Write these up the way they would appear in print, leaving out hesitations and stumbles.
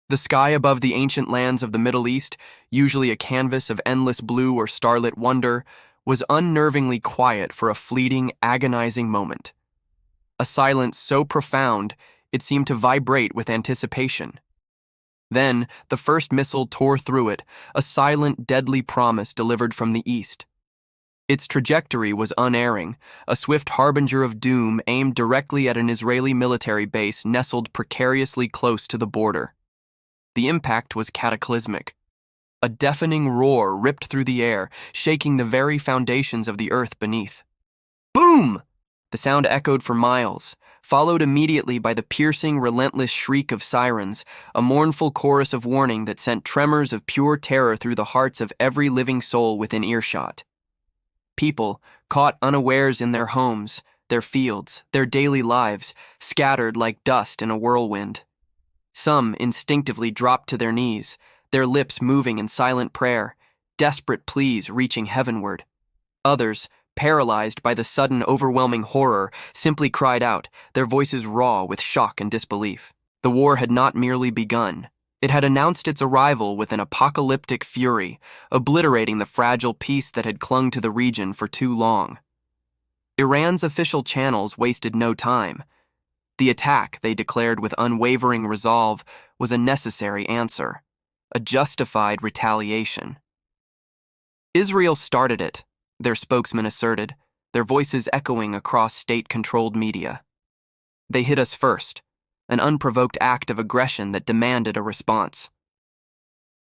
The sky above the ancient lands of the Middle East, usually a canvas of endless blue or starlit wonder, was unnervingly quiet for a fleeting, agonizing moment. A silence so profound it seemed to vibrate with anticipation. Then, the first missile tore through it, a silent, deadly promise delivered from the east. Its trajectory was unerring, a swift harbinger of doom aimed directly at an Israeli military base nestled precariously close to the border. The impact was cataclysmic. A deafening roar ripped through the air, shaking the very foundations of the earth beneath. Boom! The sound echoed for miles, followed immediately by the piercing, relentless shriek of sirens, a mournful chorus of warning that sent tremors of pure terror through the hearts of every living soul within earshot. People, caught unawares in their homes, their fields, their daily lives, scattered like dust in a whirlwind. Some instinctively dropped to their knees, their lips moving in silent prayer, desperate pleas reaching heavenward. Others, paralyzed by the sudden overwhelming horror, simply cried out, their voices raw with shock and disbelief. The war had not merely begun. It had announced its arrival with an apocalyptic fury, obliterating the fragile peace that had clung to the region for too long. Iran's official channels wasted no time. The attack, they declared with unwavering resolve, was a necessary answer, a justified retaliation. Israel started it, their spokesman asserted, their voices echoing across state-controlled media. They hit us first, an unprovoked act of aggression that demanded a response.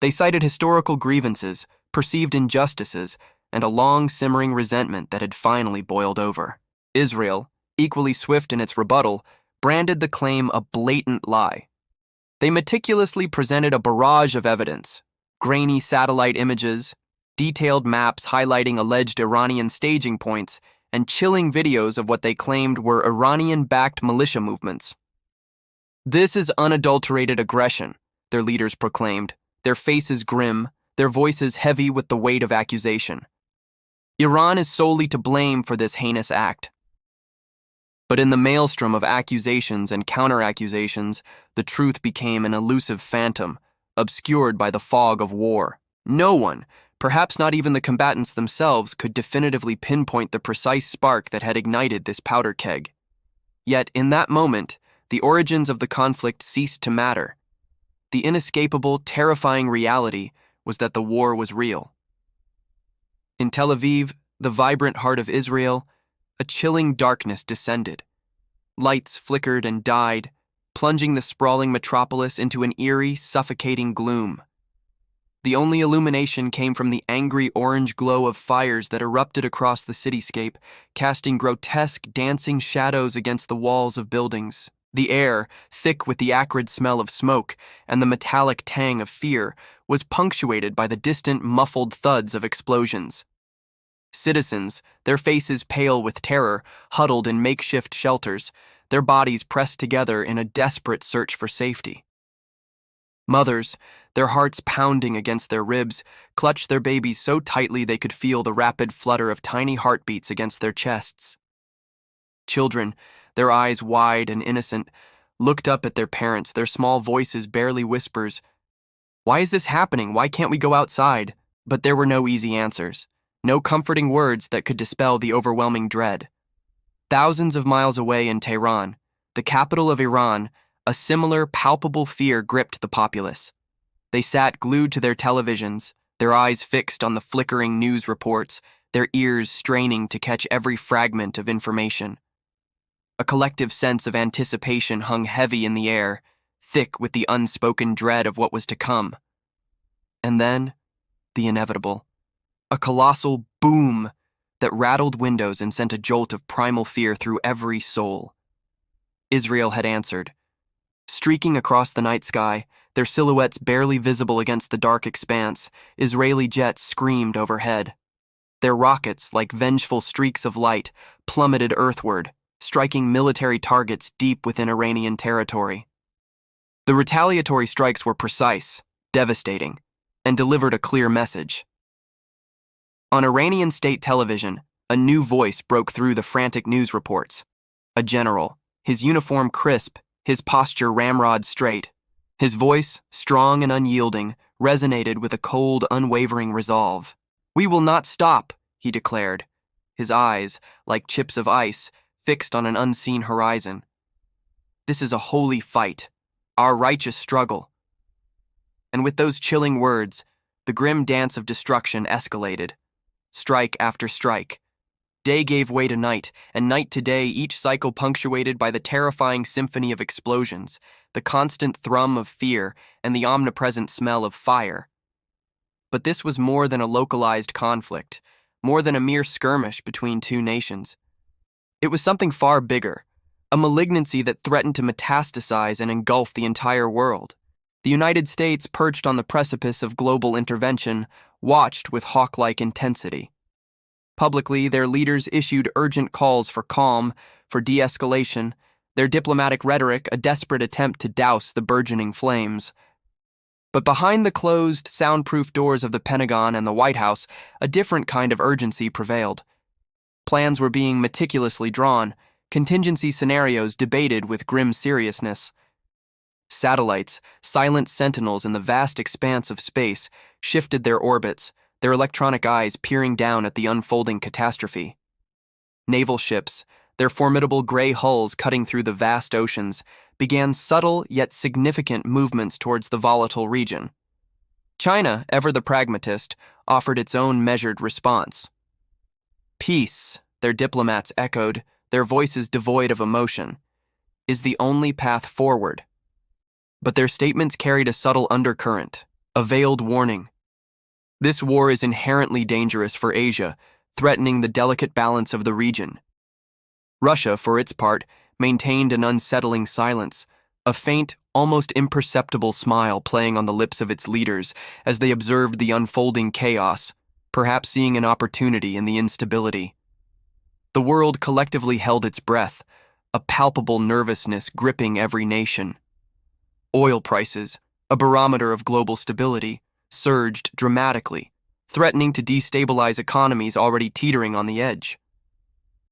They cited historical grievances, perceived injustices, and a long-simmering resentment that had finally boiled over. Israel, equally swift in its rebuttal, branded the claim a blatant lie. They meticulously presented a barrage of evidence, grainy satellite images, detailed maps highlighting alleged Iranian staging points, and chilling videos of what they claimed were Iranian-backed militia movements. This is unadulterated aggression, their leaders proclaimed, their faces grim, their voices heavy with the weight of accusation. Iran is solely to blame for this heinous act. But in the maelstrom of accusations and counter-accusations, the truth became an elusive phantom, obscured by the fog of war. No one, perhaps not even the combatants themselves, could definitively pinpoint the precise spark that had ignited this powder keg. Yet, in that moment, the origins of the conflict ceased to matter. The inescapable, terrifying reality was that the war was real. In Tel Aviv, the vibrant heart of Israel, a chilling darkness descended. Lights flickered and died, plunging the sprawling metropolis into an eerie, suffocating gloom. The only illumination came from the angry orange glow of fires that erupted across the cityscape, casting grotesque, dancing shadows against the walls of buildings. The air, thick with the acrid smell of smoke and the metallic tang of fear, was punctuated by the distant, muffled thuds of explosions. Citizens, their faces pale with terror, huddled in makeshift shelters, their bodies pressed together in a desperate search for safety. Mothers, their hearts pounding against their ribs, clutched their babies so tightly they could feel the rapid flutter of tiny heartbeats against their chests. Children, their eyes wide and innocent, looked up at their parents, their small voices barely whispers, "Why is this happening? Why can't we go outside?" But there were no easy answers, no comforting words that could dispel the overwhelming dread. Thousands of miles away in Tehran, the capital of Iran, a similar palpable fear gripped the populace. They sat glued to their televisions, their eyes fixed on the flickering news reports, their ears straining to catch every fragment of information. A collective sense of anticipation hung heavy in the air, thick with the unspoken dread of what was to come. And then, the inevitable. A colossal boom that rattled windows and sent a jolt of primal fear through every soul. Israel had answered. Streaking across the night sky, their silhouettes barely visible against the dark expanse, Israeli jets screamed overhead. Their rockets, like vengeful streaks of light, plummeted earthward, striking military targets deep within Iranian territory. The retaliatory strikes were precise, devastating, and delivered a clear message. On Iranian state television, a new voice broke through the frantic news reports. A general, his uniform crisp, his posture ramrod straight. His voice, strong and unyielding, resonated with a cold, unwavering resolve. "We will not stop," he declared, his eyes, like chips of ice, fixed on an unseen horizon. "This is a holy fight, our righteous struggle." And with those chilling words, the grim dance of destruction escalated. Strike after strike. Day gave way to night, and night to day, each cycle punctuated by the terrifying symphony of explosions, the constant thrum of fear, and the omnipresent smell of fire. But this was more than a localized conflict, more than a mere skirmish between two nations. It was something far bigger, a malignancy that threatened to metastasize and engulf the entire world. The United States, perched on the precipice of global intervention, watched with hawk-like intensity. Publicly, their leaders issued urgent calls for calm, for de-escalation, their diplomatic rhetoric a desperate attempt to douse the burgeoning flames. But behind the closed, soundproof doors of the Pentagon and the White House, a different kind of urgency prevailed. Plans were being meticulously drawn, contingency scenarios debated with grim seriousness. Satellites, silent sentinels in the vast expanse of space, shifted their orbits, their electronic eyes peering down at the unfolding catastrophe. Naval ships, their formidable gray hulls cutting through the vast oceans, began subtle yet significant movements towards the volatile region. China, ever the pragmatist, offered its own measured response. "Peace," their diplomats echoed, their voices devoid of emotion, "is the only path forward." But their statements carried a subtle undercurrent, a veiled warning. This war is inherently dangerous for Asia, threatening the delicate balance of the region. Russia, for its part, maintained an unsettling silence, a faint, almost imperceptible smile playing on the lips of its leaders as they observed the unfolding chaos, perhaps seeing an opportunity in the instability. The world collectively held its breath, a palpable nervousness gripping every nation. Oil prices, a barometer of global stability, surged dramatically, threatening to destabilize economies already teetering on the edge.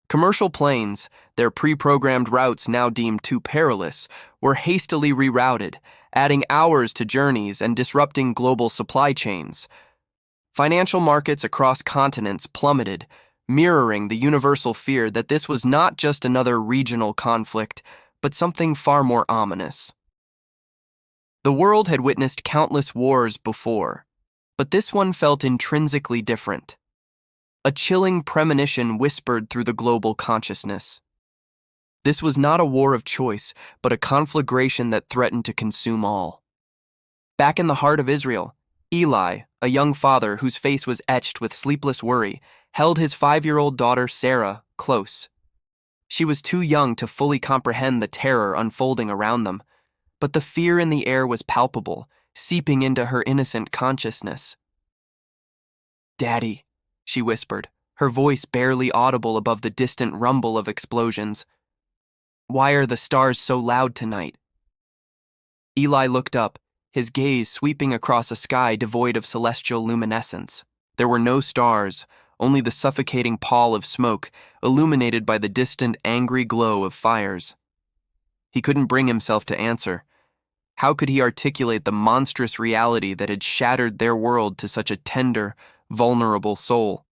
Commercial planes, their pre-programmed routes now deemed too perilous, were hastily rerouted, adding hours to journeys and disrupting global supply chains. Financial markets across continents plummeted, mirroring the universal fear that this was not just another regional conflict, but something far more ominous. The world had witnessed countless wars before, but this one felt intrinsically different. A chilling premonition whispered through the global consciousness. This was not a war of choice, but a conflagration that threatened to consume all. Back in the heart of Israel, Eli, a young father whose face was etched with sleepless worry, held his 5-year-old daughter Sarah close. She was too young to fully comprehend the terror unfolding around them, but the fear in the air was palpable, seeping into her innocent consciousness. "Daddy," she whispered, her voice barely audible above the distant rumble of explosions. "Why are the stars so loud tonight?" Eli looked up, his gaze sweeping across a sky devoid of celestial luminescence. There were no stars, only the suffocating pall of smoke, illuminated by the distant, angry glow of fires. He couldn't bring himself to answer. How could he articulate the monstrous reality that had shattered their world to such a tender, vulnerable soul?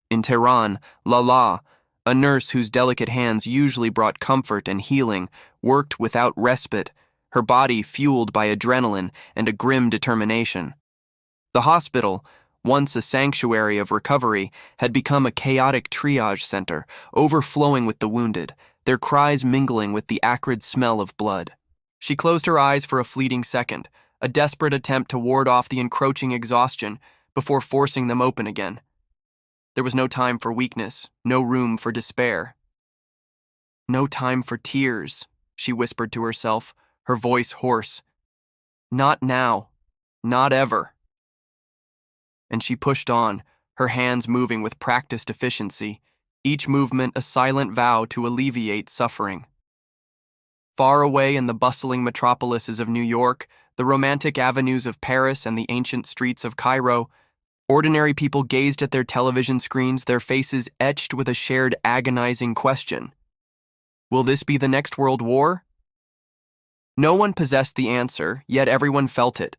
In Tehran, Lala, a nurse whose delicate hands usually brought comfort and healing, worked without respite, her body fueled by adrenaline and a grim determination. The hospital, once a sanctuary of recovery, had become a chaotic triage center, overflowing with the wounded, their cries mingling with the acrid smell of blood. She closed her eyes for a fleeting second, a desperate attempt to ward off the encroaching exhaustion before forcing them open again. There was no time for weakness, no room for despair. "No time for tears," she whispered to herself, her voice hoarse. "Not now, not ever." And she pushed on, her hands moving with practiced efficiency, each movement a silent vow to alleviate suffering. Far away in the bustling metropolises of New York, the romantic avenues of Paris, and the ancient streets of Cairo, ordinary people gazed at their television screens, their faces etched with a shared agonizing question. Will this be the next world war? No one possessed the answer, yet everyone felt it.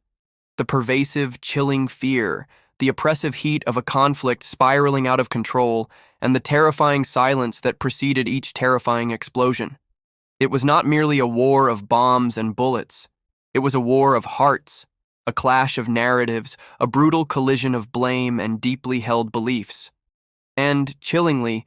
The pervasive, chilling fear, the oppressive heat of a conflict spiraling out of control, and the terrifying silence that preceded each terrifying explosion. It was not merely a war of bombs and bullets. It was a war of hearts, a clash of narratives, a brutal collision of blame and deeply held beliefs. And, chillingly,